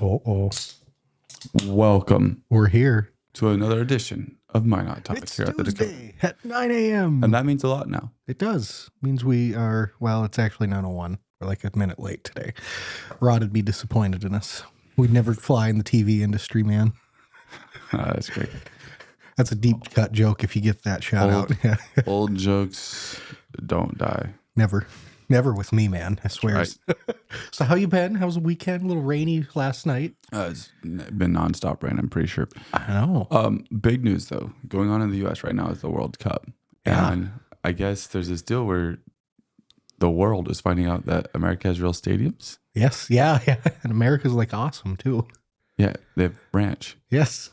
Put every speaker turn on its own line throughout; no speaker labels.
Oh,
Welcome
we're here.
to another edition of Minot Talk
It's
here at the Dakota.
Tuesday at 9 a.m.
And that means a lot now.
It does. Means we are, well, it's actually 9:01. We're like a minute late today. Rod would be disappointed in us. We'd never fly in the TV industry, man.
That's great.
That's a deep cut joke if you get that shout out. Yeah.
Old jokes don't die.
Never. Never with me, man. I swear.
Right.
So how you been? How was the weekend? A little rainy last night.
It's been nonstop rain, I'm pretty sure.
I know.
Big news, though, going on in the U.S. right now is the World Cup.
Yeah.
And I guess there's this deal where the world is finding out that America has real stadiums.
Yes. Yeah. And America's like awesome, too.
Yeah, they have ranch.
Yes.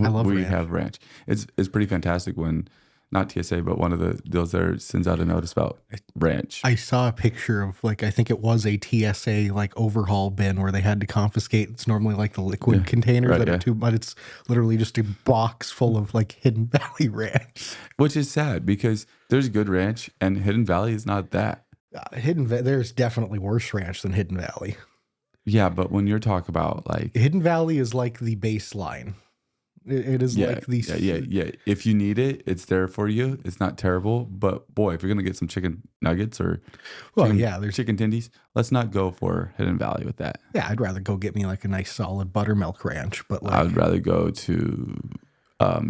I love
we
ranch.
have ranch. It's pretty fantastic when, not TSA, but one of the deals there sends out a notice about ranch.
I saw a picture of I think it was a TSA overhaul bin where they had to confiscate. It's normally the liquid containers
right,
that are too, but it's literally just a box full of Hidden Valley ranch.
Which is sad because there's good ranch and Hidden Valley is not that.
There's definitely worse ranch than Hidden Valley.
Yeah, but when you're talking about
Hidden Valley is the baseline. It is
yeah. If you need it, it's there for you. It's not terrible, but boy, if you're gonna get some chicken nuggets or
there's
chicken tendies, let's not go for Hidden Valley with that.
Yeah, I'd rather go get me a nice solid buttermilk ranch, but
I would rather go to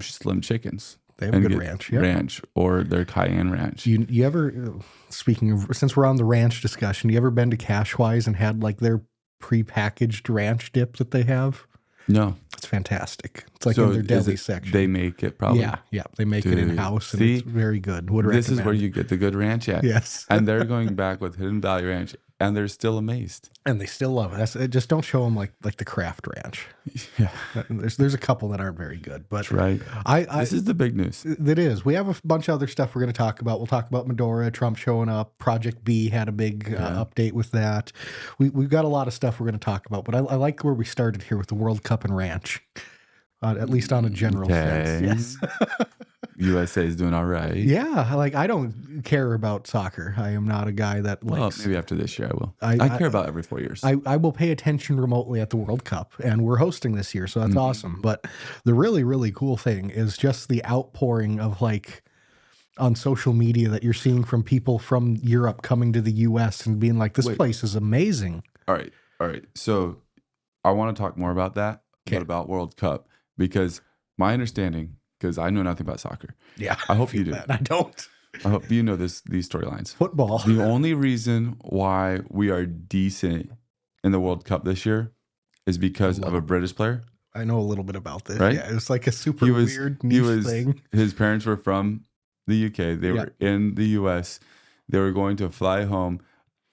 Slim Chickens.
They have a good ranch, yeah.
Ranch or their cayenne ranch.
You ever, speaking of, since we're on the ranch discussion, you ever been to Cashwise and had their prepackaged ranch dip that they have?
No.
It's fantastic. It's in their deli section.
They make it probably.
Yeah. They make it in-house and it's very good. Would
this
recommend.
Is where you get the good ranch at.
Yes.
And they're going back with Hidden Valley Ranch and they're still amazed.
And they still love it. Just don't show them the Kraft Ranch.
Yeah.
There's a couple that aren't very good, but
that's right. This is the big news.
It is. We have a bunch of other stuff we're going to talk about. We'll talk about Medora, Trump showing up. Prioject Bee had a big update with that. We've got a lot of stuff we're going to talk about, but I like where we started here with the World Cup and ranch, at least on a general sense. Yes.
USA is doing all right.
Yeah, I don't care about soccer. I am not a guy that likes.
Well, maybe after this year I will. I care about every 4 years.
I will pay attention remotely at the World Cup, and we're hosting this year, so that's awesome. But the really, really cool thing is just the outpouring of on social media that you're seeing from people from Europe coming to the U.S. and being this place is amazing.
All right. So I want to talk more about that, but about World Cup, because my understanding, because I know nothing about soccer.
Yeah.
I hope you do.
I don't.
I hope you know these storylines.
Football.
The only reason why we are decent in the World Cup this year is because of a British player.
I know a little bit about this.
Right?
Yeah, it was a super weird niche thing.
His parents were from the UK. They were in the US. They were going to fly home.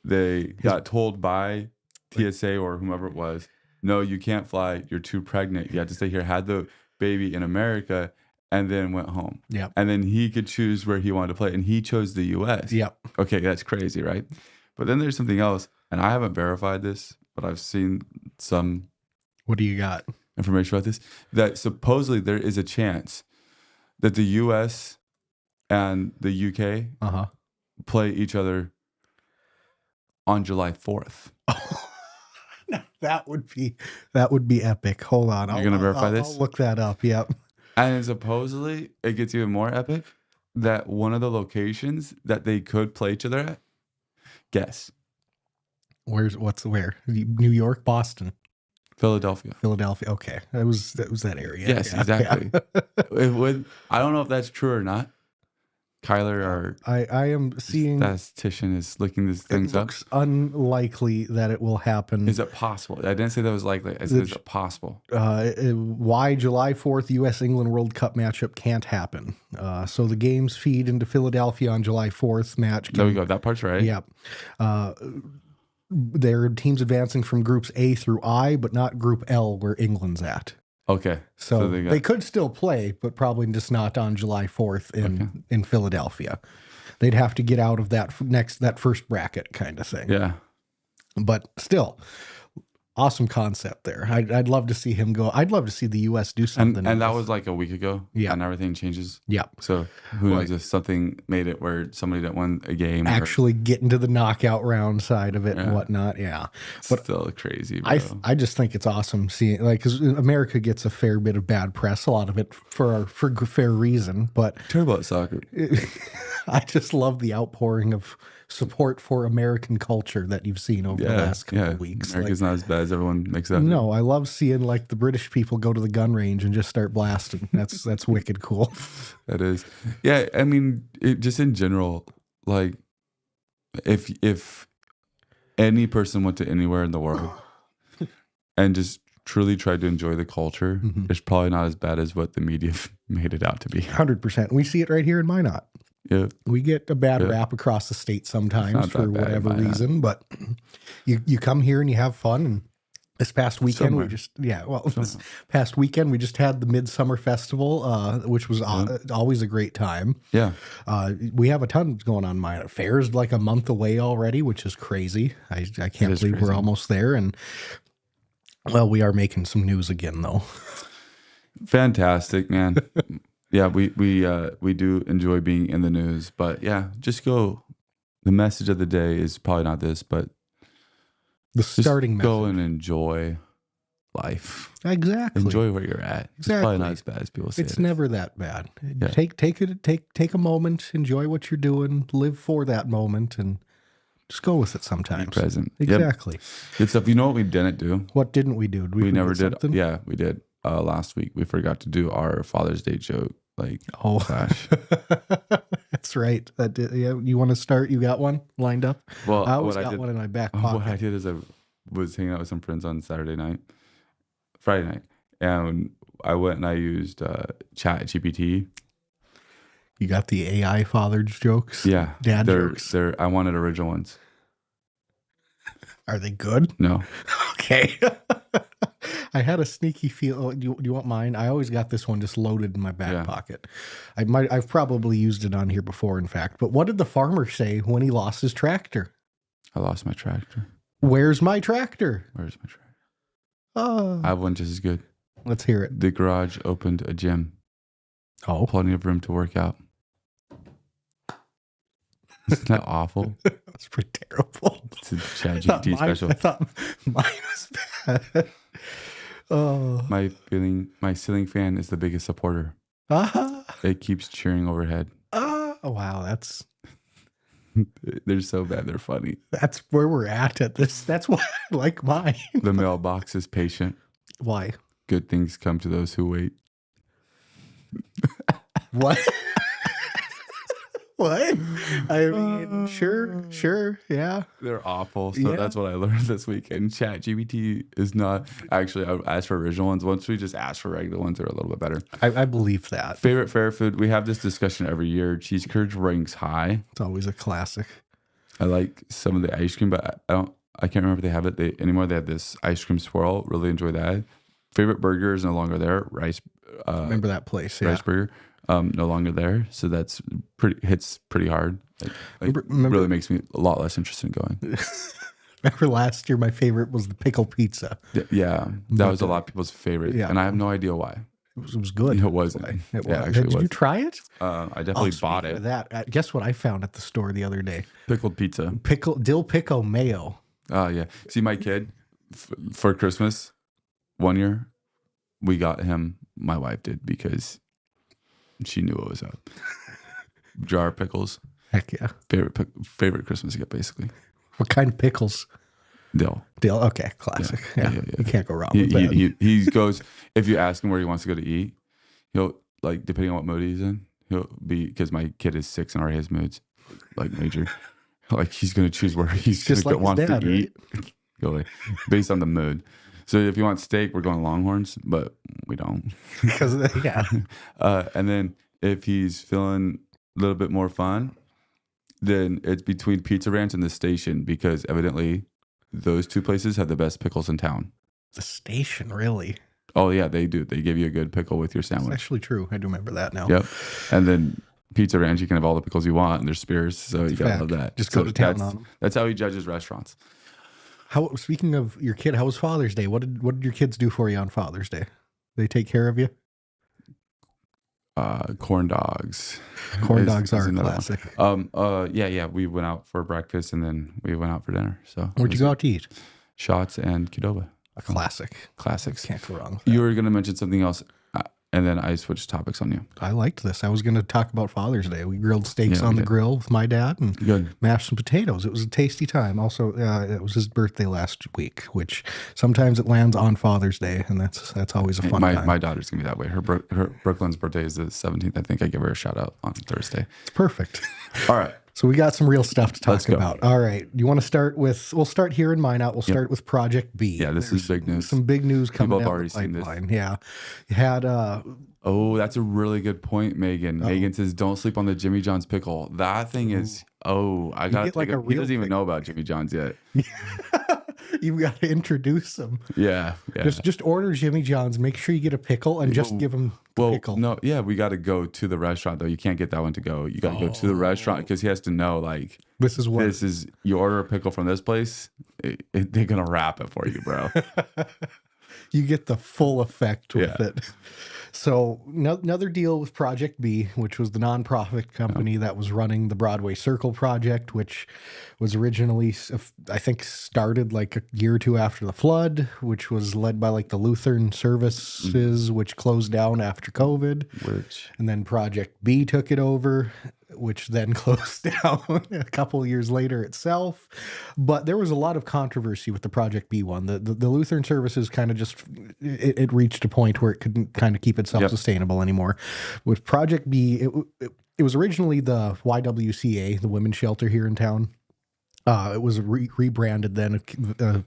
They got told by TSA or whomever it was, no, you can't fly. You're too pregnant. You have to stay here. Had the baby in America. And then went home.
Yep.
And then he could choose where he wanted to play. And he chose the U.S.
Yep.
Okay, that's crazy, right? But then there's something else. And I haven't verified this, but I've seen some...
What do you got?
Information about this. That supposedly there is a chance that the U.S. and the U.K. play each other on July 4th.
That would be epic. Hold on.
You're going to verify this?
I'll look that up. Yep.
And supposedly, it gets even more epic that one of the locations that they could play each other at, guess.
Where? New York, Boston,
Philadelphia.
Okay, that was that area.
Yes, exactly. I don't know if that's true or not. Kyler, our
I am seeing
statistician, is looking these things up. It looks
unlikely that it will happen.
Is it possible? I didn't say that was likely. I said, is it possible?
Why July 4th U.S.-England World Cup matchup can't happen. So the games feed into Philadelphia on July 4th match.
There we go. That part's right.
Yep. There are teams advancing from groups A through I, but not group L where England's at.
Okay.
So they could still play, but probably just not on July 4th in Philadelphia. They'd have to get out of that first bracket kind of thing.
Yeah.
But still, Awesome concept there. I'd love to see him go. I'd love to see the U.S. do something.
And that was like a week ago.
Yeah.
And everything changes.
Yeah.
So who knows if something made it where somebody didn't win a game.
Actually get into the knockout round side of it and whatnot. Yeah.
But still crazy, bro.
I just think it's awesome seeing, like, because America gets a fair bit of bad press, a lot of it for fair reason. But
terrible at soccer.
I just love the outpouring of support for American culture that you've seen over the last couple of weeks.
America's not as bad as everyone makes out.
No, I love seeing like the British people go to the gun range and just start blasting. That's wicked cool.
That is. Yeah, I mean, just in general, like if any person went to anywhere in the world and just truly tried to enjoy the culture, it's probably not as bad as what the media made it out to be.
100%. We see it right here in Minot.
Yeah,
we get a bad rap across the state sometimes for whatever reason, but you come here and you have fun. And this past weekend we just past weekend we just had the Midsummer Festival, which was always a great time.
Yeah,
we have a ton going on. Minot Fair's like a month away already, which is crazy. I can't believe we're almost there. And well, we are making some news again though.
Fantastic, man. Yeah, we do enjoy being in the news, but yeah, just go. The message of the day is probably not this, but
the starting message.
Go and enjoy life.
Exactly.
Enjoy where you're at. Exactly. It's probably not as bad as people say.
It's never that bad. Yeah. Take a moment, enjoy what you're doing, live for that moment, and just go with it sometimes.
Be present.
Exactly.
Yep. Good stuff. You know what we didn't do?
What didn't we do? Did
we never did.
Something?
Yeah, we did. Last week we forgot to do our Father's Day joke. Like,
oh gosh, that's right. You want to start? You got one lined up?
Well,
I always got one in my back pocket.
What I did is I was hanging out with some friends on Friday night, and I went and I used ChatGPT.
You got the AI father's jokes?
Yeah,
dad jokes.
I wanted original ones.
Are they good?
No.
Okay. I had a sneaky feel. Do you want mine? I always got this one just loaded in my back pocket. I've probably used it on here before, in fact. But what did the farmer say when he lost his tractor?
I lost my tractor.
Where's my tractor?
Where's my tractor? I have one just as good.
Let's hear it.
The garage opened a gym.
Oh,
plenty of room to work out. Isn't that awful?
That's pretty terrible.
It's a ChatGPT special.
I thought mine was bad. Oh,
my ceiling fan is the biggest supporter. It keeps cheering overhead.
Wow,
they're so bad. They're funny.
That's where we're at this. That's why I like mine.
The mailbox is patient.
Why?
Good things come to those who wait.
What? What? I mean, sure, yeah.
They're awful. So that's what I learned this week. And ChatGPT is not actually. I asked for original ones. Once we just ask for regular ones, they're a little bit better.
I believe that.
Favorite fair food? We have this discussion every year. Cheese curds ranks high.
It's always a classic.
I like some of the ice cream, but I can't remember if they have it anymore. They have this ice cream swirl. Really enjoy that. Favorite burger is no longer there. Rice.
Remember that place?
Rice burger. No longer there, so that's hits pretty hard. Really makes me a lot less interested in going.
Remember last year, my favorite was the pickle pizza.
Yeah, that was a lot of people's favorite, and I have no idea why.
It was good.
It wasn't.
It was. Yeah, actually, did you try it?
I definitely bought it.
That guess what I found at the store the other day?
Pickled pizza,
dill pickle mayo.
Oh yeah. See, my kid for Christmas one year, we got him. My wife did because she knew what was up. Jar of pickles.
Heck yeah.
Favorite Christmas gift, basically.
What kind of pickles?
Dill.
Okay, classic. Yeah. You can't go wrong with that.
He goes, if you ask him where he wants to go to eat, he'll, like, depending on what mood he's in, he'll be, because my kid is 6 and already has moods, like major. Like, he's going to choose where he's going to want to eat. Right? Based on the mood. So if you want steak, we're going Longhorns, but we don't.
Because
and then if he's feeling a little bit more fun, then it's between Pizza Ranch and the Station, because evidently those two places have the best pickles in town.
The Station, really?
Oh yeah, they do. They give you a good pickle with your sandwich.
That's actually true. I do remember that now.
Yep. And then Pizza Ranch, you can have all the pickles you want, and they're spears, so you gotta love that.
Just go to town on them.
That's how he judges restaurants.
Speaking of your kid, how was Father's Day? What did your kids do for you on Father's Day? They take care of you?
Corn dogs.
Corn dogs are a classic.
Yeah. We went out for breakfast and then we went out for dinner. So
Where'd you go out to eat?
Shots and Qdoba.
A classic.
Classics.
Can't go wrong with that.
You were going to mention something else, and then I switched topics on you.
I liked this. I was going to talk about Father's Day. We grilled steaks on the grill with my dad and mashed some potatoes. It was a tasty time. Also, it was his birthday last week, which sometimes it lands on Father's Day, and that's always a fun time.
My daughter's going to be that way. Her Brooklyn's birthday is the 17th. I think I give her a shout out on Thursday.
It's perfect.
All right.
So we got some real stuff to talk about. All right. You want to start with, we'll start here in Minot. We'll start with Prioject Bee.
Yeah, this is big news.
Some big news coming down
already
the pipeline.
seen this.
Yeah. You had...
oh, that's a really good point, Megan. Megan says, don't sleep on the Jimmy John's pickle. That thing is... Oh, I got to he doesn't even know about Jimmy John's yet.
You've got to introduce them.
Yeah.
Just order Jimmy John's. Make sure you get a pickle and just give him the pickle.
No, yeah, we got to go to the restaurant though. You can't get that one to go. You got to go to the restaurant because he has to know like
this is
you order a pickle from this place, they're gonna wrap it for you, bro.
You get the full effect with it. So another deal with Prioject Bee, which was the nonprofit company that was running the Broadway Circle project, which was originally, I think, started like a year or two after the flood, which was led by like the Lutheran services, which closed down after COVID. And then Prioject Bee took it over, which then closed down a couple of years later itself. But there was a lot of controversy with the Prioject Bee one. The Lutheran services kind of just, it reached a point where it couldn't kind of keep itself sustainable anymore. With Prioject Bee, it was originally the YWCA, the women's shelter here in town. It was rebranded then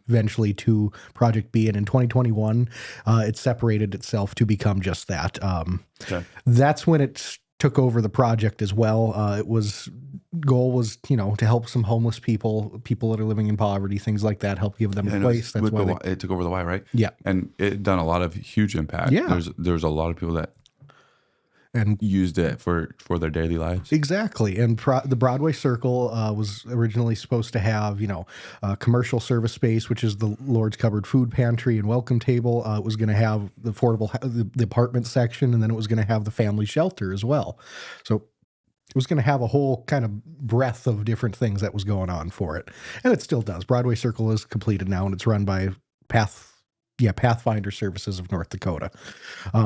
eventually to Prioject Bee, and in 2021, it separated itself to become just that. That's when it took over the project as well. Goal was, to help some homeless people that are living in poverty, things like that, help give them a place. That's why
it took over the Y, right?
Yeah.
And it done a lot of huge impact.
Yeah.
There's a lot of people that used it for their daily lives.
Exactly. And the Broadway Circle was originally supposed to have, commercial service space, which is the Lord's Cupboard food pantry and welcome table. It was going to have the affordable, the apartment section, and then it was going to have the family shelter as well. So it was going to have a whole kind of breadth of different things that was going on for it. And it still does. Broadway Circle is completed now, and it's run by Pathfinder Services of North Dakota.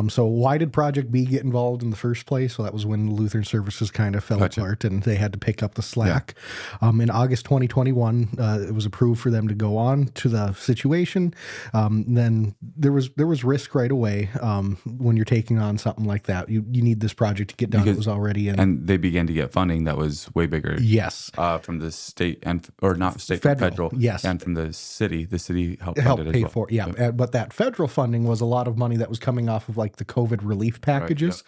So why did Prioject Bee get involved in the first place? Well, that was when Lutheran services kind of fell apart and they had to pick up the slack. In August 2021, it was approved for them to go on to the situation. Then there was risk right away when you're taking on something like that. You need this project to get done. It was already in.
And they began to get funding that was way bigger.
Yes.
From the state federal.
Yes.
And from the city. The city helped fund it as well.
For it. Yeah. But that federal funding was a lot of money that was coming off of like the COVID relief packages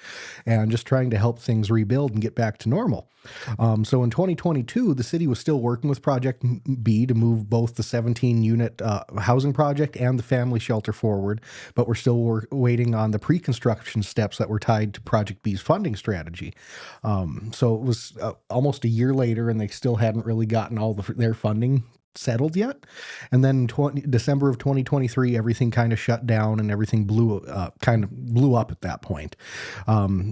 and just trying to help things rebuild and get back to normal. So in 2022, the city was still working with Prioject Bee to move both the 17-unit housing project and the family shelter forward, but we're still waiting on the pre-construction steps that were tied to Prioject Bee's funding strategy. So it was almost a year later, and they still hadn't really gotten all their funding settled yet. And then December of 2023, everything kind of shut down and everything blew up at that point.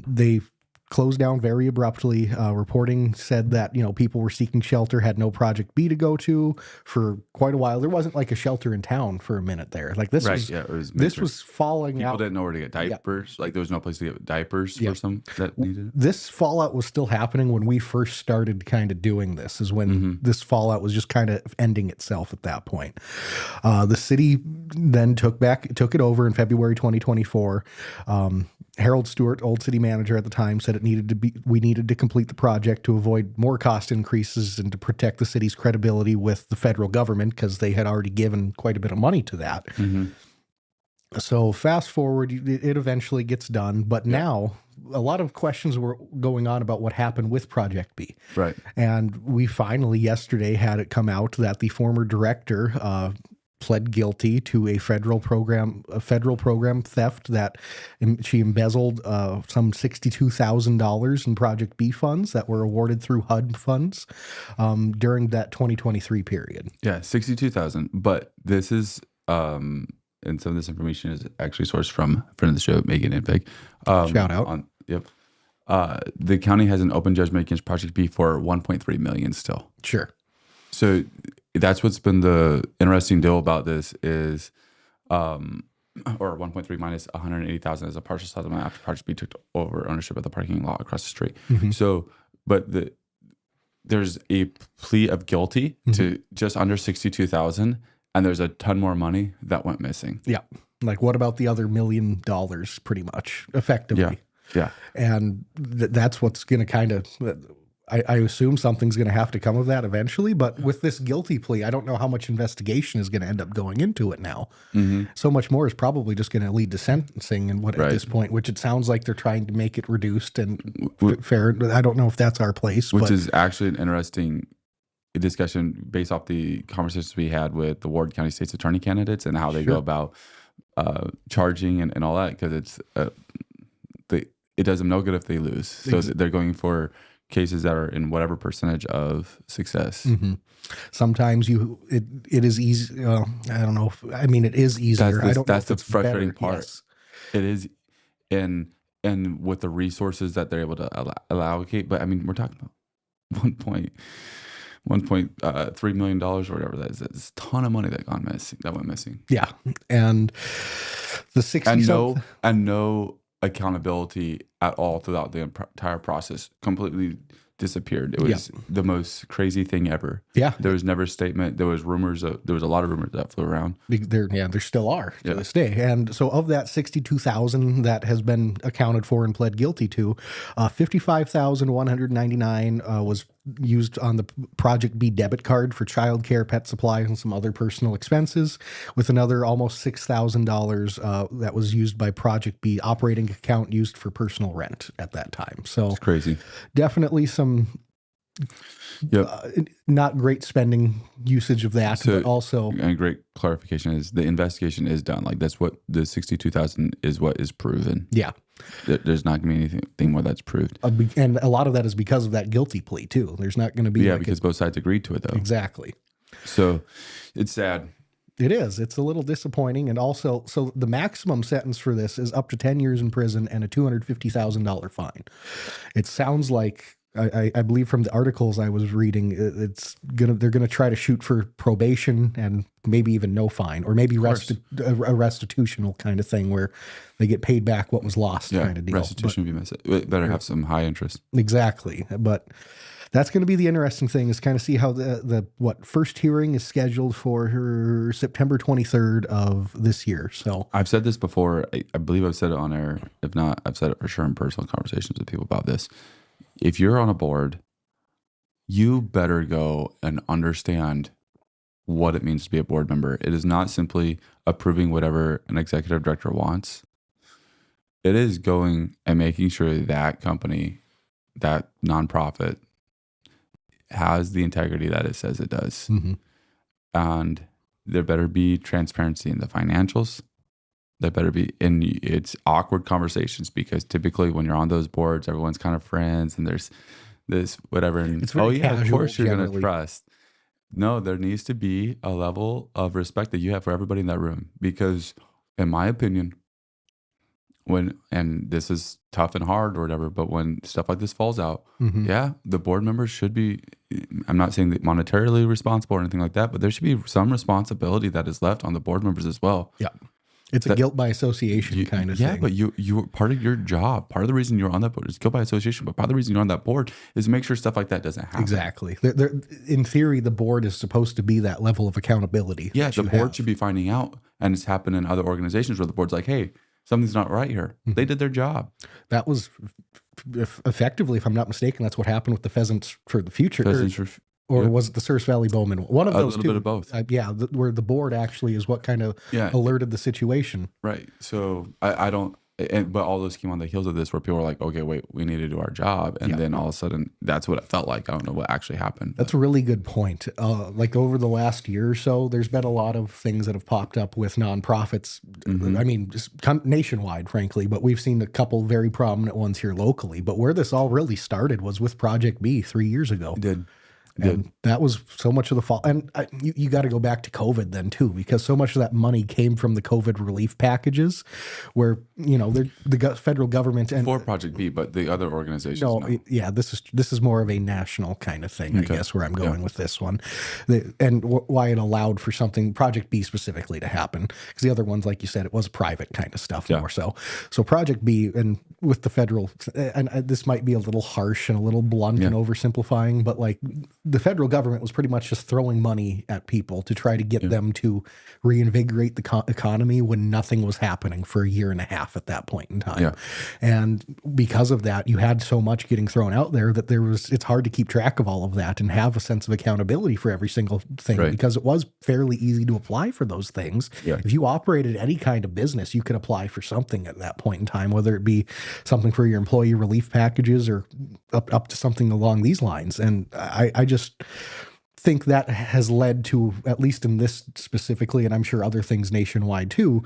They closed down very abruptly. Reporting said that, people were seeking shelter, had no Prioject Bee to go to for quite a while. There wasn't like a shelter in town for a minute there. Like this was falling out.
People didn't know where to get diapers. Like there was no place to get diapers for some that needed it.
This fallout was still happening when we first started kind of doing this, is when this fallout was just kind of ending itself at that point. The city then took it over in February 2024. Harold Stewart, old city manager at the time, said we needed to complete the project to avoid more cost increases and to protect the city's credibility with the federal government, because they had already given quite a bit of money to that. So fast forward, it eventually gets done, but now a lot of questions were going on about what happened with Prioject Bee.
Right.
And we finally yesterday had it come out that the former director, pled guilty to a federal program theft that she embezzled some $62,000 in Project Bee funds that were awarded through HUD funds during that 2023 period.
Yeah, 62,000. But this is, and some of this information is actually sourced from a friend of the show, Megan and Peg.
Shout out.
Yep. The county has an open judgment against Project B for $1.3 million still.
Sure.
So that's what's been the interesting deal about this is, or 1.3 minus 180,000 as a partial settlement after Project B took over ownership of the parking lot across the street. So, but there's a plea of guilty to just under 62,000, and there's a ton more money that went missing.
Yeah. Like, what about the other $1 million, pretty much, effectively?
Yeah.
And that's what's going to kind of, I assume something's going to have to come of that eventually. But with this guilty plea, I don't know how much investigation is going to end up going into it now. So much more is probably just going to lead to sentencing and at this point, which it sounds like they're trying to make it reduced and fair. I don't know if that's our place.
Which is actually an interesting discussion based off the conversations we had with the Ward County State's attorney candidates and how they go about charging and all that, because it's it does them no good if they lose. So they're going for cases that are in whatever percentage of success.
Sometimes it is easy. I don't know. I mean, it is easier.
That's the frustrating part. Yes. It is, and with the resources that they're able to allocate. But I mean, we're talking about $1.3 million or whatever that is. It's a ton of money that went missing.
Yeah, and the 60
and no accountability at all throughout the entire process. Completely disappeared. It was the most crazy thing ever. Yeah, there was never a statement. There was rumors. There was a lot of rumors that flew around.
There still are to this day. And so, of that 62,000 that has been accounted for and pled guilty to, 55,199 was used on the Project B debit card for childcare, pet supplies, and some other personal expenses, with another almost $6,000 that was used by Project B operating account used for personal rent at that time. So
it's crazy.
Definitely some not great spending usage of that, but also,
and great clarification is the investigation is done. Like, that's what the 62,000 is, what is proven.
Yeah.
There's not going to be anything more that's proved.
And a lot of that is because of that guilty plea too. There's not going to be
because both sides agreed to it though.
Exactly.
So it's sad.
It is. It's a little disappointing. And also, so the maximum sentence for this is up to 10 years in prison and a $250,000 fine. It sounds like, I believe from the articles I was reading, they're gonna try to shoot for probation and maybe even no fine, or maybe a restitutional kind of thing where they get paid back what was lost, kind of deal.
Restitution would be messy. It better have some high interest.
Exactly, but that's going to be the interesting thing, is kind of see how the first hearing is scheduled for September 23rd of this year. So
I've said this before. I believe I've said it on air. If not, I've said it for sure in personal conversations with people about this. If you're on a board, you better go and understand what it means to be a board member. It is not simply approving whatever an executive director wants. It is going and making sure that company, that nonprofit, has the integrity that it says it does. And there better be transparency in the financials. There better be, and it's awkward conversations, because typically when you're on those boards, everyone's kind of friends and there's this whatever. And
it's very casual,
of course you're going to trust. No, there needs to be a level of respect that you have for everybody in that room, because in my opinion, and this is tough and hard or whatever, but when stuff like this falls out, the board members should be, I'm not saying that monetarily responsible or anything like that, but there should be some responsibility that is left on the board members as well.
Yeah. It's a guilt by association kind of thing.
Yeah, but you part of your job, part of the reason you're on that board is guilt by association, but part of the reason you're on that board is to make sure stuff like that doesn't happen.
Exactly. In theory, the board is supposed to be that level of accountability.
Yeah, the board should be finding out, and it's happened in other organizations where the board's like, hey, something's not right here. They did their job.
That was effectively, if I'm not mistaken, that's what happened with the Pheasants for the Future. Or was it the Surf Valley Bowman? One of those two. A little bit of both. Where the board actually is what kind of alerted the situation.
Right. So I don't but all those came on the heels of this, where people were like, okay, wait, we need to do our job. And then all of a sudden, that's what it felt like. I don't know what actually happened.
That's a really good point. Like over the last year or so, there's been a lot of things that have popped up with nonprofits. I mean, just nationwide, frankly, but we've seen a couple very prominent ones here locally. But where this all really started was with Project Bee 3 years ago.
It did.
And that was so much of the fault. And you got to go back to COVID then too, because so much of that money came from the COVID relief packages, where the federal government and
for Project B, but the other organizations. No.
Yeah, this is more of a national kind of thing, I guess, where I'm going with this one, and why it allowed for something Project B specifically to happen, because the other ones, like you said, it was private kind of stuff more so. So Project B and with the federal, and this might be a little harsh and a little blunt and oversimplifying, but like, the federal government was pretty much just throwing money at people to try to get them to reinvigorate the economy when nothing was happening for a year and a half at that point in time. Yeah. And because of that, you had so much getting thrown out there that it's hard to keep track of all of that and have a sense of accountability for every single thing, because it was fairly easy to apply for those things. Yeah. If you operated any kind of business, you could apply for something at that point in time, whether it be something for your employee relief packages or up to something along these lines. And I just think that has led to, at least in this specifically, and I'm sure other things nationwide too,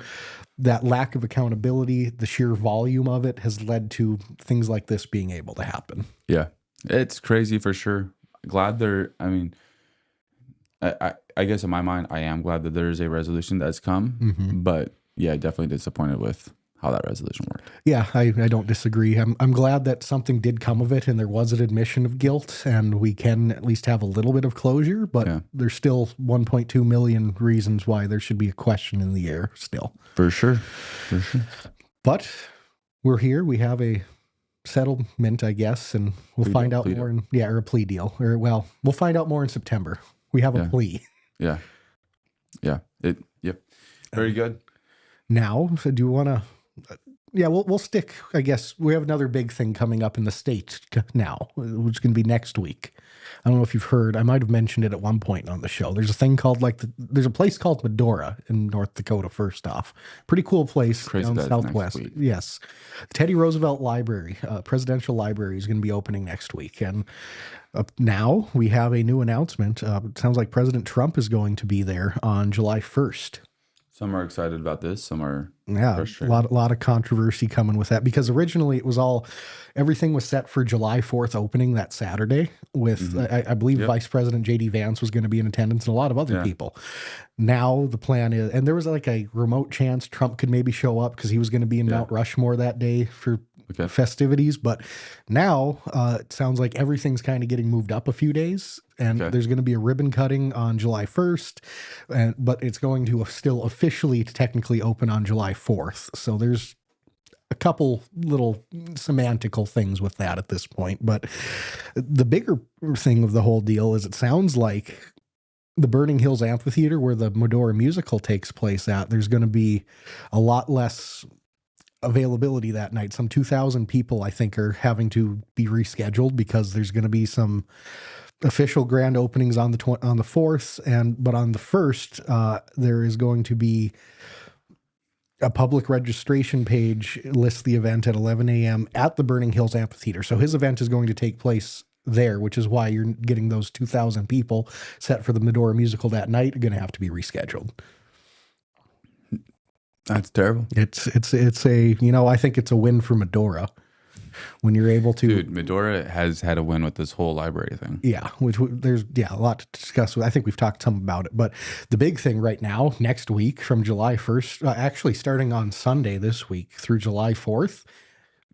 that lack of accountability, the sheer volume of it has led to things like this being able to happen.
Yeah, it's crazy for sure. Glad I guess in my mind, I am glad that there's a resolution that's come, but yeah, definitely disappointed with how that resolution worked.
Yeah, I don't disagree. I'm glad that something did come of it and there was an admission of guilt and we can at least have a little bit of closure, but there's still 1.2 million reasons why there should be a question in the air still.
For sure.
But we're here. We have a settlement, I guess, and we'll find out more or a plea deal. We'll find out more in September. We have a plea.
Yeah. Very good.
Now, so do you want to... we'll stick, I guess. We have another big thing coming up in the state now, which is going to be next week. I don't know if you've heard. I might have mentioned it at one point on the show. There's a thing called there's a place called Medora in North Dakota, first off. Pretty cool place down southwest. Yes. Teddy Roosevelt Library, Presidential Library, is going to be opening next week. And now we have a new announcement. It sounds like President Trump is going to be there on July 1st.
Some are excited about this. Some are
frustrated. A lot of controversy coming with that, because originally it was everything was set for July 4th opening that Saturday with, I believe Vice President J.D. Vance was going to be in attendance and a lot of other people. Now the plan is, and there was like a remote chance Trump could maybe show up because he was going to be in Mount Rushmore that day for festivities. But now it sounds like everything's kind of getting moved up a few days. And there's going to be a ribbon cutting on July 1st, but it's going to still officially technically open on July 4th. So there's a couple little semantical things with that at this point. But the bigger thing of the whole deal is it sounds like the Burning Hills Amphitheater, where the Medora musical takes place at, there's going to be a lot less availability that night. Some 2,000 people, I think, are having to be rescheduled because there's going to be some official grand openings on the 4th, but on the 1st, there is going to be a public registration page lists the event at 11 a.m. at the Burning Hills Amphitheater. So his event is going to take place there, which is why you're getting those 2,000 people set for the Medora musical that night are going to have to be rescheduled.
That's terrible.
It's a, I think it's a win for Medora when you're able to.
Dude, Medora has had a win with this whole library thing.
Yeah, which there's a lot to discuss. I think we've talked some about it, but the big thing right now, next week from July 1st, actually starting on Sunday this week through July 4th,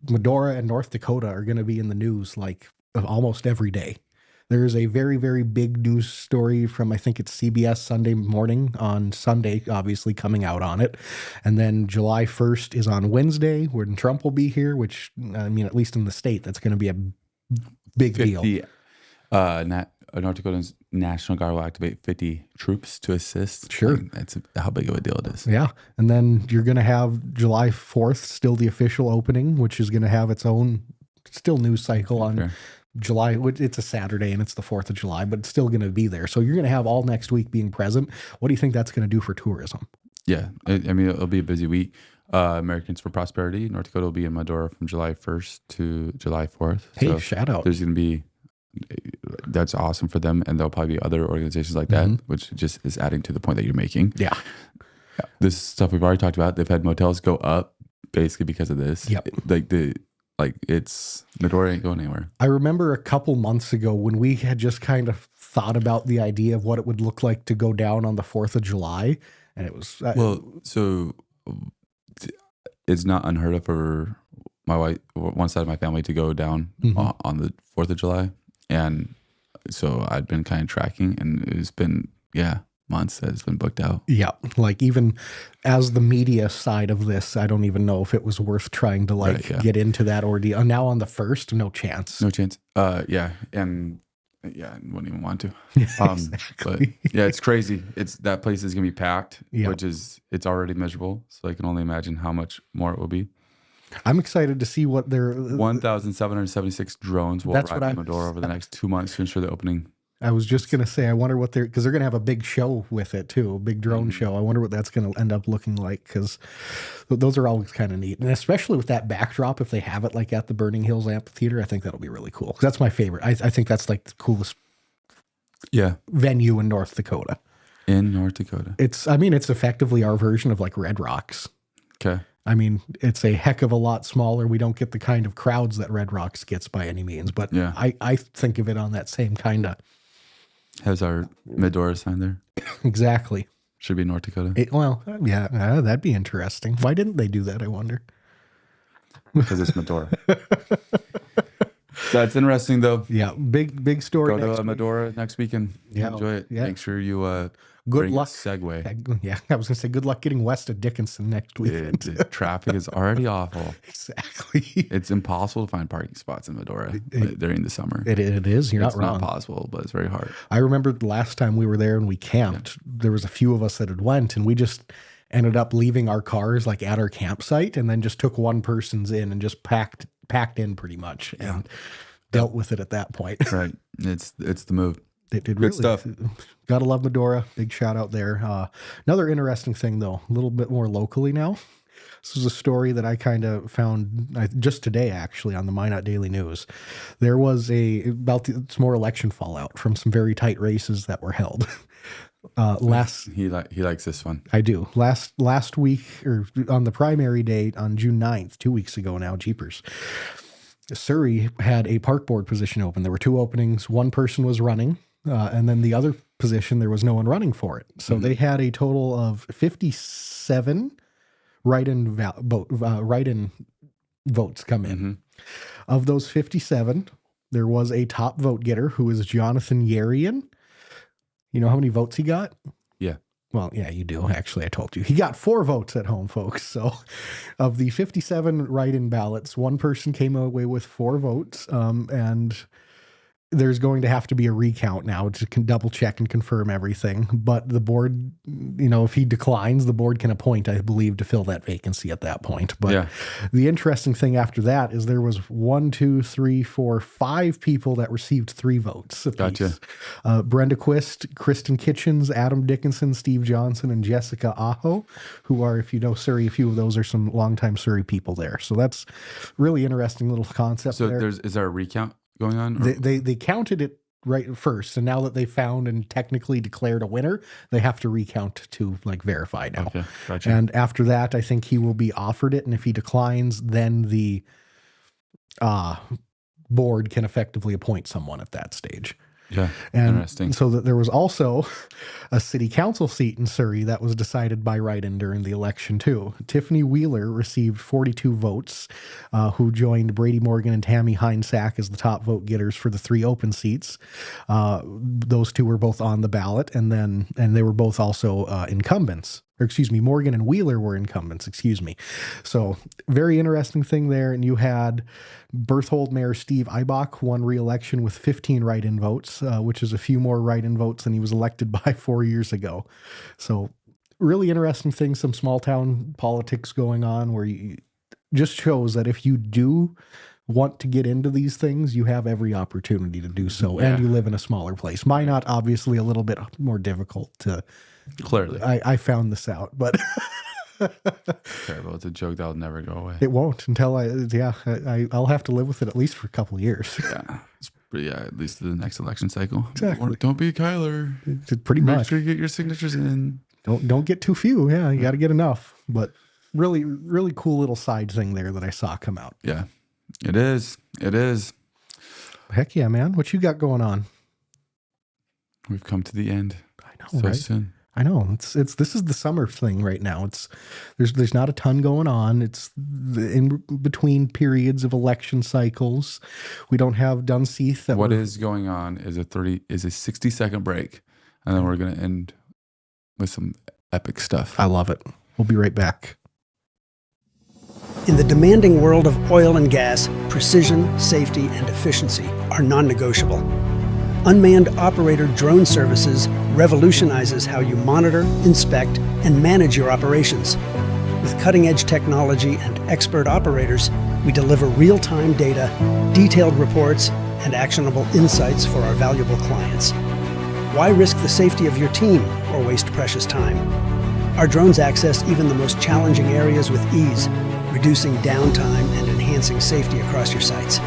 Medora and North Dakota are going to be in the news like almost every day. There's a very, very big news story from, I think it's CBS Sunday Morning on Sunday, obviously coming out on it. And then July 1st is on Wednesday when Trump will be here, which, I mean, at least in the state, that's going to be a big deal.
North Dakota's National Guard will activate 50 troops to assist.
Sure.
That's how big of a deal it is.
Yeah. And then you're going to have July 4th, still the official opening, which is going to have its own still news cycle on July. It's a Saturday and it's the 4th of July, but it's still going to be there. So you're going to have all next week being present. What do you think that's going to do for tourism?
Yeah. I mean, it'll be a busy week. Americans for Prosperity. North Dakota will be in Medora from July 1st to July 4th.
Hey,
so
shout out.
There's going to be, that's awesome for them. And there'll probably be other organizations like that, which just is adding to the point that you're making.
Yeah.
This stuff we've already talked about. They've had motels go up basically because of this.
Yep.
It's Medora ain't going anywhere.
I remember a couple months ago when we had just kind of thought about the idea of what it would look like to go down on the 4th of July. And it was,
so it's not unheard of for my wife, one side of my family, to go down on the 4th of July. And so I'd been kind of tracking, and it's been, months that it's been booked out.
Yeah. Like, even as the media side of this, I don't even know if it was worth trying to get into that ordeal. Now on the 1st, no chance.
No chance. And I wouldn't even want to.
Exactly.
But yeah, it's crazy. That place is going to be packed,
Yep.
it's already miserable. So I can only imagine how much more it will be.
I'm excited to see what their
1,776 drones will arrive in Medora over the next 2 months to ensure the opening.
I was just going to say, I wonder what because they're going to have a big show with it too, a big drone show. I wonder what that's going to end up looking like, because those are always kind of neat. And especially with that backdrop, if they have it like at the Burning Hills Amphitheater, I think that'll be really cool. 'Cause that's my favorite. I think that's like the coolest venue in North Dakota.
In North Dakota.
It's effectively our version of like Red Rocks.
Okay.
I mean, it's a heck of a lot smaller. We don't get the kind of crowds that Red Rocks gets by any means, but I think of it on that same kind of.
Has our Medora sign there?
Exactly.
Should be North Dakota.
That'd be interesting. Why didn't they do that, I wonder?
Because it's Medora. That's interesting, though.
Yeah, big story.
Go to Medora next weekend. Enjoy it.
Yeah.
Make sure you
good luck.
Segue.
Yeah, I was going to say good luck getting west of Dickinson next weekend.
The traffic is already awful.
Exactly.
It's impossible to find parking spots in Medora during the summer.
It is. You're not wrong.
It's not possible, but it's very hard.
I remember the last time we were there and we camped, there was a few of us that had went, and we just ended up leaving our cars like at our campsite, and then just took one person's in and just packed in pretty much and dealt with it at that point.
Right. It's the move.
It did
good
really,
stuff.
Gotta love Medora. Big shout out there. Another interesting thing, though, a little bit more locally now. This is a story that I kind of found just today, actually, on the Minot Daily News. There was it's more election fallout from some very tight races that were held.
He likes this one.
I do. Last week, or on the primary date on June 9th, 2 weeks ago now, jeepers. Surrey had a park board position open. There were 2 openings. One person was running, and then the other position, there was no one running for it. So they had a total of 57 write-in votes come in. Of those 57, there was a top vote getter who is Jonathan Yarian. You know how many votes he got?
Yeah.
Well, yeah, you do. Actually, I told you. He got 4 votes at home, folks. So of the 57 write-in ballots, one person came away with 4 votes. And there's going to have to be a recount now to double check and confirm everything. But the board, if he declines, the board can appoint, I believe, to fill that vacancy at that point. But the interesting thing after that is there was 5 people that received 3 votes apiece.
Gotcha.
Brenda Quist, Kristen Kitchens, Adam Dickinson, Steve Johnson, and Jessica Aho, who are, if you know Surrey, a few of those are some longtime Surrey people there. So that's really interesting little concept.
So
there.
is there a recount going on?
They counted it right first, and now that they found and technically declared a winner, they have to recount to verify now.
Okay, gotcha.
And after that, I think he will be offered it, and if he declines, then the board can effectively appoint someone at that stage.
Yeah,
and
interesting.
So that there was also a city council seat in Surrey that was decided by write-in during the election too. Tiffany Wheeler received 42 votes, who joined Brady Morgan and Tammy Heinsack as the top vote getters for the 3 open seats. Those 2 were both on the ballot, and they were both also incumbents. Or excuse me, Morgan and Wheeler were incumbents, So very interesting thing there. And you had Berthold Mayor Steve Eibach won re-election with 15 write-in votes, which is a few more write-in votes than he was elected by 4 years ago. So really interesting thing, some small town politics going on where you just shows that if you do want to get into these things, you have every opportunity to do so. And you live in a smaller place. Minot, obviously a little bit more difficult to...
Clearly.
I found this out, but
Terrible. It's a joke that'll never go away.
It won't until I'll have to live with it at least for a couple of years.
At least to the next election cycle.
Exactly.
Don't be Kyler.
Pretty much.
Make sure you get your signatures in.
Don't get too few. Yeah, you got to get enough. But really, really cool little side thing there that I saw come out.
Yeah, it is. It is.
Heck yeah, man. What you got going on?
We've come to the end.
I know,
so
right?
soon.
I know. This is the summer thing right now. There's not a ton going on. It's in between periods of election cycles. We don't have Dunseith.
What is going on is a 60-second break, and then we're going to end with some epic stuff.
I love it. We'll be right back.
In the demanding world of oil and gas, precision, safety, and efficiency are non-negotiable. Unmanned operator drone services revolutionizes how you monitor, inspect, and manage your operations. With cutting-edge technology and expert operators, we deliver real-time data, detailed reports, and actionable insights for our valuable clients. Why risk the safety of your team or waste precious time? Our drones access even the most challenging areas with ease, reducing downtime and enhancing safety across your sites.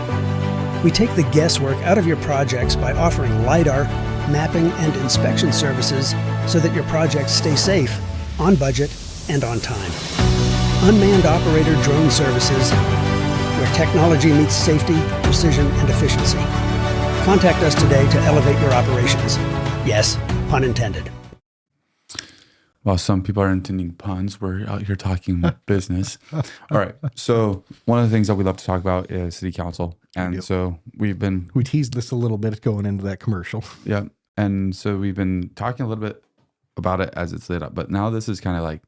We take the guesswork out of your projects by offering LiDAR, mapping, and inspection services so that your projects stay safe, on budget, and on time. Unmanned operator drone services, where technology meets safety, precision, and efficiency. Contact us today to elevate your operations. Yes, pun intended.
While some people are intending puns, we're out here talking business. All right. So one of the things that we love to talk about is city council. And so we
teased this a little bit going into that commercial.
Yeah. And so we've been talking a little bit about it as it's lit up. But now this is kind of like,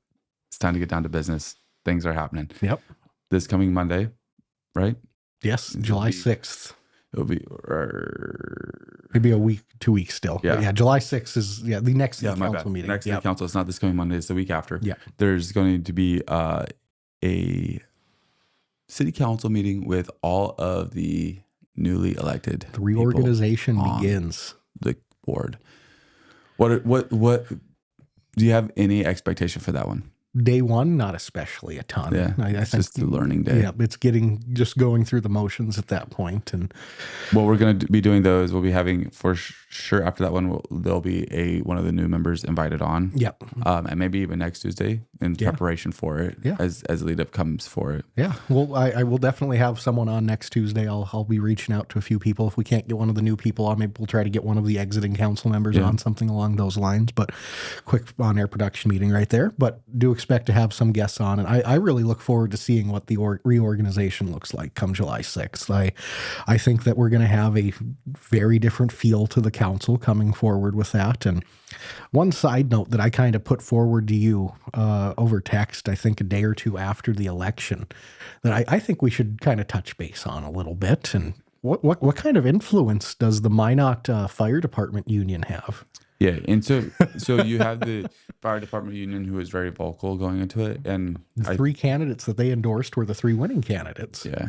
it's time to get down to business. Things are happening.
Yep.
This coming Monday, right?
Yes. July 6th.
It'll be
maybe a week, 2 weeks still.
Yeah.
Yeah. July 6th is the next city council meeting.
Next city council. It's not this coming Monday. It's the week after.
Yeah.
There's going to be a city council meeting with all of the newly elected.
The reorganization begins.
The board. What do you have any expectation for that one?
Day one, not especially a ton.
Yeah, I think just the learning day.
Yeah, it's just going through the motions at that point. And
what we're going to be doing those, we'll be having for sure after that one, there'll be one of the new members invited on.
Yep.
And maybe even next Tuesday in preparation for it.
Yeah.
As lead up comes for it.
Yeah. Well, I will definitely have someone on next Tuesday. I'll be reaching out to a few people. If we can't get one of the new people on, maybe we'll try to get one of the exiting council members on, something along those lines. But quick on-air production meeting right there. But do expect to have some guests on, and I really look forward to seeing what the reorganization looks like come July 6th. I think that we're going to have a very different feel to the council coming forward with that. And one side note that I kind of put forward to you over text, I think a day or two after the election, that I think we should kind of touch base on a little bit. And what kind of influence does the Minot Fire Department Union have?
Yeah, and so you have the fire department union who is very vocal going into it, and
the three candidates that they endorsed were the three winning candidates.
Yeah,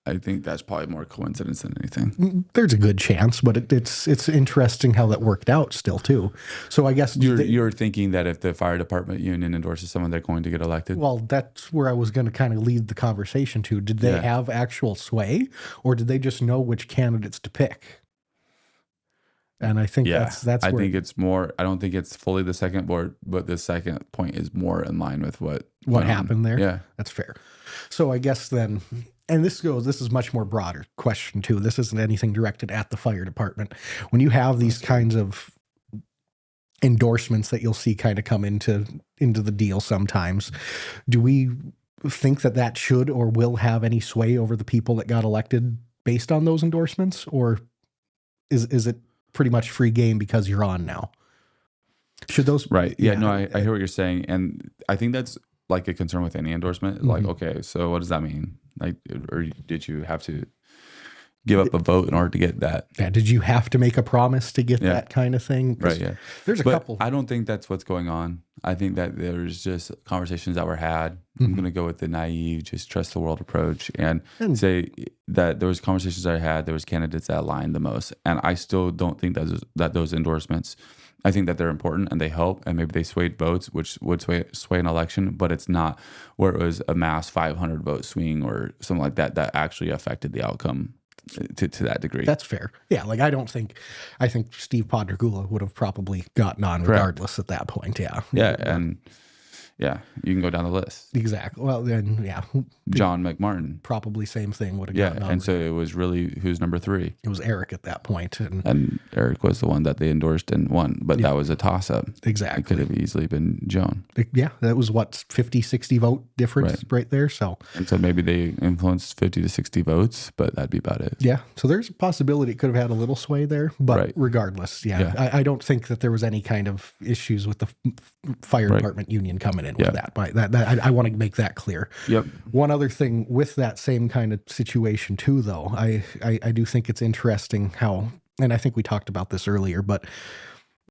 I think that's probably more coincidence than anything.
There's a good chance, but it's interesting how that worked out still too. So I guess
you're thinking that if the fire department union endorses someone, they're going to get elected.
Well, that's where I was going to kind of lead the conversation to. Did they have actual sway, or did they just know which candidates to pick? And I think that's where
I think it's more. I don't think it's fully the second board, but the second point is more in line with what
happened there.
Yeah,
that's fair. So I guess then, and this is much more broader question too. This isn't anything directed at the fire department. When you have these kinds of endorsements that you'll see kind of come into the deal sometimes, do we think that should or will have any sway over the people that got elected based on those endorsements, or is it pretty much free game because you're on now? Should those
right? Yeah, no, I hear what you're saying, and I think that's like a concern with any endorsement. Mm-hmm. Like, okay, so what does that mean? Like, or did you have to give up a vote in order to get that?
Yeah, did you have to make a promise to get that kind of thing?
Right. Yeah.
There's a couple.
I don't think that's what's going on. I think that there's just conversations that were had. Mm-hmm. I'm going to go with the naive, just trust the world approach and say that there was conversations I had. There was candidates that aligned the most, and I still don't think that those endorsements I think that they're important and they help, and maybe they swayed votes, which would sway an election, but it's not where it was a mass 500 vote swing or something like that that actually affected the outcome to that degree.
That's fair. Yeah, like I think Steve Podrigula would have probably gotten on regardless at that point. Yeah.
Yeah, and yeah, you can go down the list.
Exactly. Well, then, yeah.
John McMartin.
Probably same thing would have gotten on.
And so it was really who's number 3.
It was Eric at that point.
And Eric was the one that they endorsed and won, but that was a toss-up.
Exactly.
It could have easily been Joan.
Yeah, that was what, 50, 60 vote difference right there. So
maybe they influenced 50 to 60 votes, but that'd be about it.
Yeah, so there's a possibility it could have had a little sway there, but regardless, I don't think that there was any kind of issues with the fire department union coming in with that. But I want to make that clear.
Yep.
One other thing with that same kind of situation too, though, I do think it's interesting how, and I think we talked about this earlier, but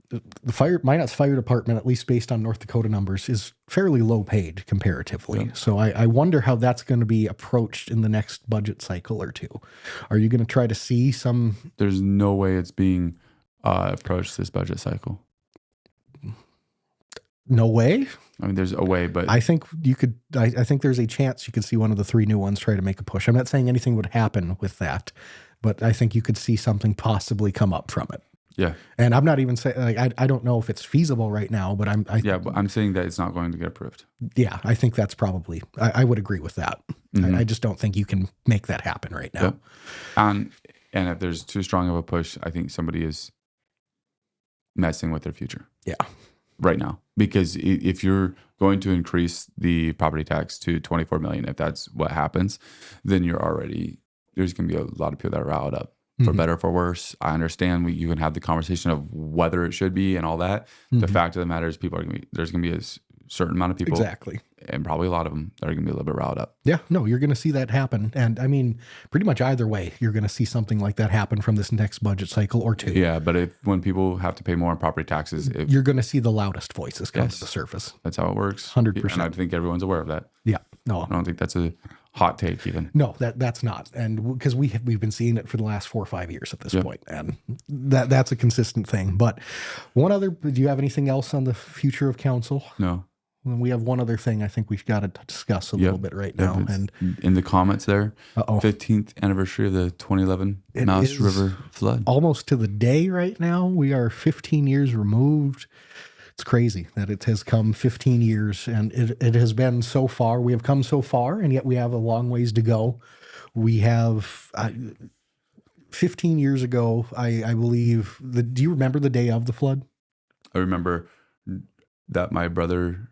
the Minot's fire department, at least based on North Dakota numbers, is fairly low paid comparatively. Yeah. So I wonder how that's going to be approached in the next budget cycle or two. Are you going to try to see some?
There's no way it's being approached this budget cycle.
No way?
I mean, there's a way, but
I think you could, I think there's a chance you could see one of the 3 new ones try to make a push. I'm not saying anything would happen with that, but I think you could see something possibly come up from it.
Yeah.
And I'm not even saying, like, I don't know if it's feasible right now, but
but I'm saying that it's not going to get approved.
Yeah. I think that's probably, I would agree with that. Mm-hmm. I just don't think you can make that happen right now.
Yep. And if there's too strong of a push, I think somebody is messing with their future.
Yeah.
Right now, because if you're going to increase the property tax to $24 million, if that's what happens, then there's going to be a lot of people that are riled up for better or for worse. I understand you can have the conversation of whether it should be and all that. The fact of the matter is there's going to be a certain amount of people.
Exactly.
And probably a lot of them that are going to be a little bit riled up.
Yeah, no, you're going to see that happen. And I mean, pretty much either way, you're going to see something like that happen from this next budget cycle or two.
Yeah, but when people have to pay more on property taxes,
you're going to see the loudest voices come to the surface.
That's how it works.
100%.
And I think everyone's aware of that.
Yeah, no.
I don't think that's a hot take even.
No, that's not. And because we've been seeing it for the last 4 or 5 years at this point. And that's a consistent thing. But do you have anything else on the future of council?
No.
We have one other thing I think we've got to discuss a little bit right now. And
in the comments there, 15th anniversary of the 2011 Mouse River flood.
Almost to the day right now. We are 15 years removed. It's crazy that it has come 15 years and it has been so far. We have come so far, and yet we have a long ways to go. We have 15 years ago, I believe. Do you remember the day of the flood?
I remember that my brother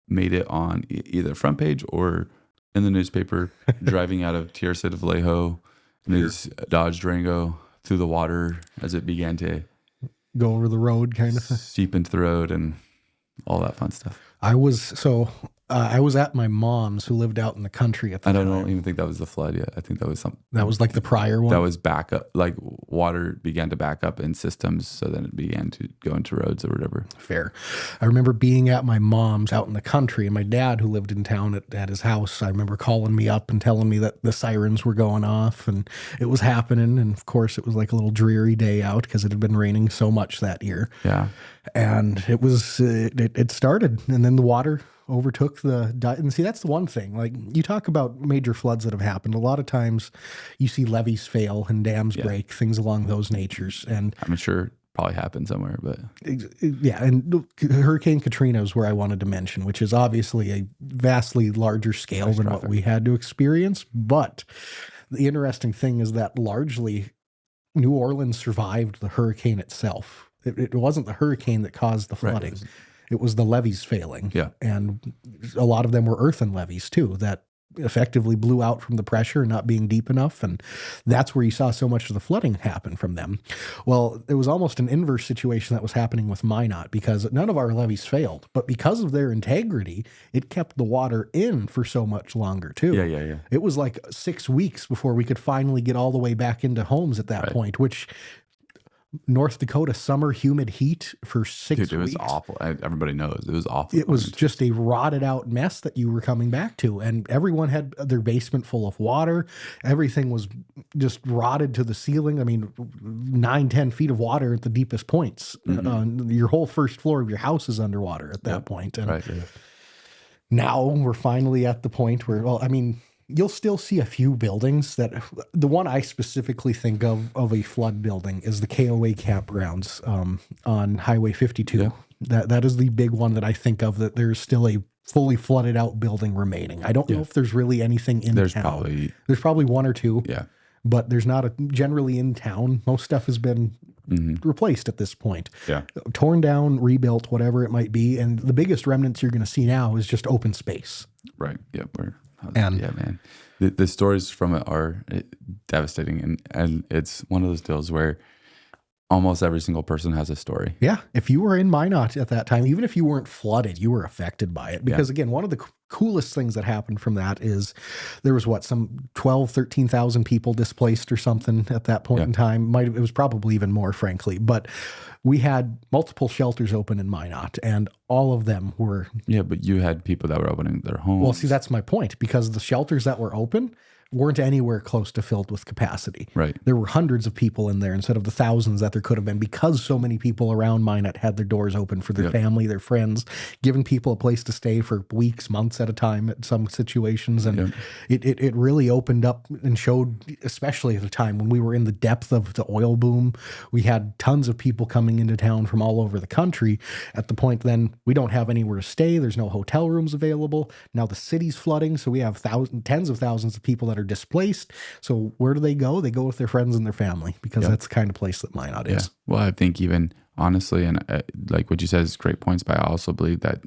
made it on either front page or in the newspaper, driving out of Tierra de Vallejo in his Dodge Durango through the water as it began to
go over the road, kind of
seep into the road and all that fun stuff.
I was at my mom's, who lived out in the country at the time.
I don't even think that was the flood yet. I think that was something.
That was like the prior one?
That was back up, like water began to back up in systems, so then it began to go into roads or whatever.
Fair. I remember being at my mom's out in the country, and my dad, who lived in town at his house, I remember calling me up and telling me that the sirens were going off and it was happening. And of course, it was like a little dreary day out because it had been raining so much that year.
Yeah.
And it started, and then the water overtook and see, that's the one thing. Like, you talk about major floods that have happened. A lot of times you see levees fail and dams break, things along those natures. And
I'm sure it probably happened somewhere, but
yeah. And Hurricane Katrina is where I wanted to mention, which is obviously a vastly larger scale than what we had to experience. But the interesting thing is that largely New Orleans survived the hurricane itself. It wasn't the hurricane that caused the flooding. Right. It was the levees failing.
Yeah.
And a lot of them were earthen levees too, that effectively blew out from the pressure not being deep enough. And that's where you saw so much of the flooding happen from them. Well, it was almost an inverse situation that was happening with Minot, because none of our levees failed, but because of their integrity, it kept the water in for so much longer too.
Yeah.
It was like 6 weeks before we could finally get all the way back into homes at that point, which North Dakota summer humid heat for 6 weeks.
Dude, it was awful. Everybody knows it was awful.
It was just a rotted out mess that you were coming back to. And everyone had their basement full of water. Everything was just rotted to the ceiling. I mean, 9-10 feet of water at the deepest points. Your whole first floor of your house is underwater at that point. And now we're finally at the point where, well, I mean, you'll still see a few buildings that the one I specifically think of a flood building is the KOA campgrounds on Highway 52. Yeah. That is the big one that I think of, that there's still a fully flooded out building remaining. I don't know if there's really anything in town. There's probably one or two. Yeah. But there's not generally in town. Most stuff has been replaced at this point. Yeah. Torn down, rebuilt, whatever it might be. And the biggest remnants you're going to see now is just open space.
Right. Yeah. Yeah, man. The stories from it are devastating. And it's one of those deals where almost every single person has a story.
Yeah. If you were in Minot at that time, even if you weren't flooded, you were affected by it. Because again, one of the coolest things that happened from that is there was some 13,000 people displaced or something at that point in time. It was probably even more, frankly. But we had multiple shelters open in Minot, and all of them were...
Yeah, but you had people that were opening their homes.
Well, see, that's my point, because the shelters that were open weren't anywhere close to filled with capacity.
Right.
There were hundreds of people in there instead of the thousands that there could have been, because so many people around Minot had their doors open for their family, their friends, giving people a place to stay for weeks, months at a time at some situations. And it really opened up and showed, especially at the time when we were in the depth of the oil boom, we had tons of people coming into town from all over the country. At the point then, we don't have anywhere to stay. There's no hotel rooms available. Now the city's flooding, so we have tens of thousands of people that are displaced. So where do they go? They go with their friends and their family, because that's the kind of place that Minot is.
Well, I think even honestly, and like what you said is great points, but I also believe that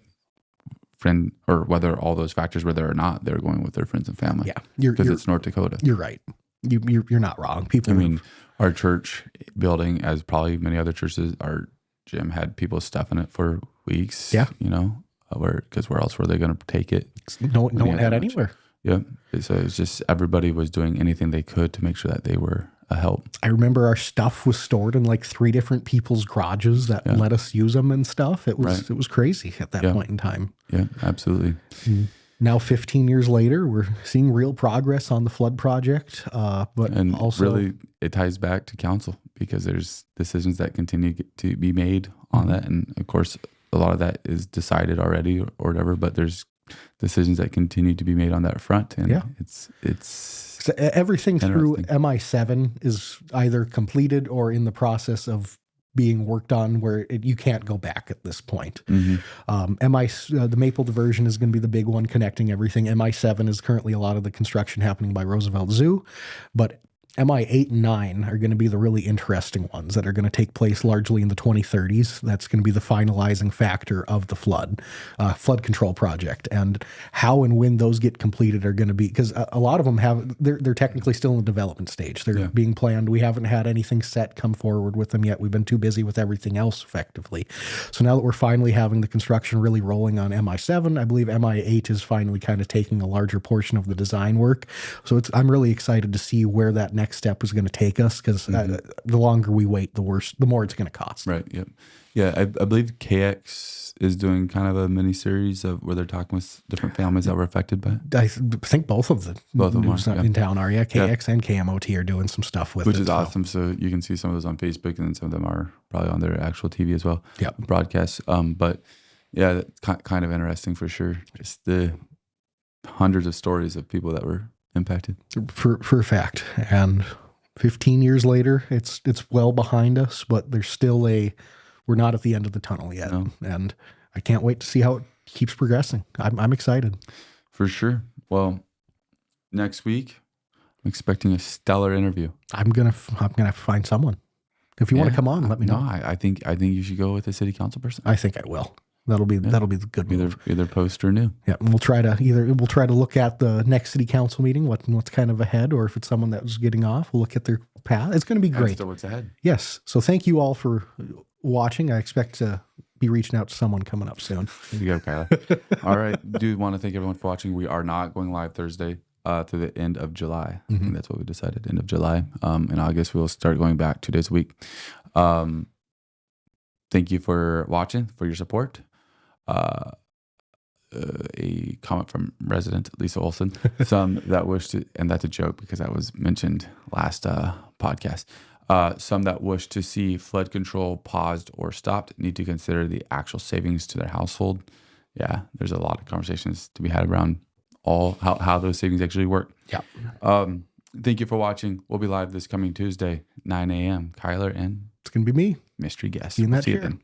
or whether all those factors were there or not, they're going with their friends and family.
Yeah.
Because it's North Dakota.
You're right. You're not wrong. People.
I mean, our church building, as probably many other churches, our gym had people stuffing it for weeks. Yeah. You know, because where else were they going to take it?
No one had anywhere.
Yeah. So it was just everybody was doing anything they could to make sure that they were a help.
I remember our stuff was stored in like 3 different people's garages that let us use them and stuff. It was crazy at that point in time.
Yeah, absolutely.
Now, 15 years later, we're seeing real progress on the flood project. But also,
really, it ties back to council, because there's decisions that continue to be made on that. And of course, a lot of that is decided already or whatever, but there's decisions that continue to be made on that front. And it's
so everything through MI7 is either completed or in the process of being worked on, where you can't go back at this point. The Maple diversion is going to be the big one connecting everything. MI7 is currently a lot of the construction happening by Roosevelt Zoo, but MI8 and 9 are going to be the really interesting ones that are going to take place largely in the 2030s. That's going to be the finalizing factor of the flood control project, and how and when those get completed are going to be, because a lot of them they're technically still in the development stage. They're being planned. We haven't had anything set come forward with them yet. We've been too busy with everything else effectively. So now that we're finally having the construction really rolling on MI7, I believe MI8 is finally kind of taking a larger portion of the design work. So I'm really excited to see where that next step is going to take us, because the longer we wait, the more it's going to cost.
Right. Yep. Yeah. I believe KX is doing kind of a mini series of where they're talking with different families that were affected by it.
I think both of them in town are. Yeah. KX and KMOT are doing some stuff with it.
Which is awesome. So you can see some of those on Facebook, and then some of them are probably on their actual TV as well. Yeah. Broadcasts. But yeah, that's kind of interesting for sure. Just the hundreds of stories of people that were impacted
for a fact. And 15 years later, it's well behind us, but there's still we're not at the end of the tunnel yet. No. And I can't wait to see how it keeps progressing. I'm excited.
For sure. Well, next week, I'm expecting a stellar interview.
I'm gonna find someone. If you want to come on, let me know.
No, I think you should go with a city council person.
I think I will. That'll be the good move.
Either post or new.
Yeah, and we'll try to look at the next city council meeting, what's kind of ahead, or if it's someone that was getting off, we'll look at their path. It's going to be great.
Still what's ahead.
Yes. So thank you all for watching. I expect to be reaching out to someone coming up soon.
There you go, Kyla. All right. Do want to thank everyone for watching. We are not going live Thursday to the end of July. I think that's what we decided. End of July. In August, we'll start going back 2 days a week. Thank you for watching, for your support. A comment from resident Lisa Olson. Some that wish to, and that's a joke because that was mentioned last podcast. Some that wish to see flood control paused or stopped need to consider the actual savings to their household. Yeah, there's a lot of conversations to be had around how those savings actually work.
Yeah.
Thank you for watching. We'll be live this coming Tuesday, 9 a.m. Kyler and
it's going to be me.
Mystery guest.
See you in
We'll
that
see you
chair.
then.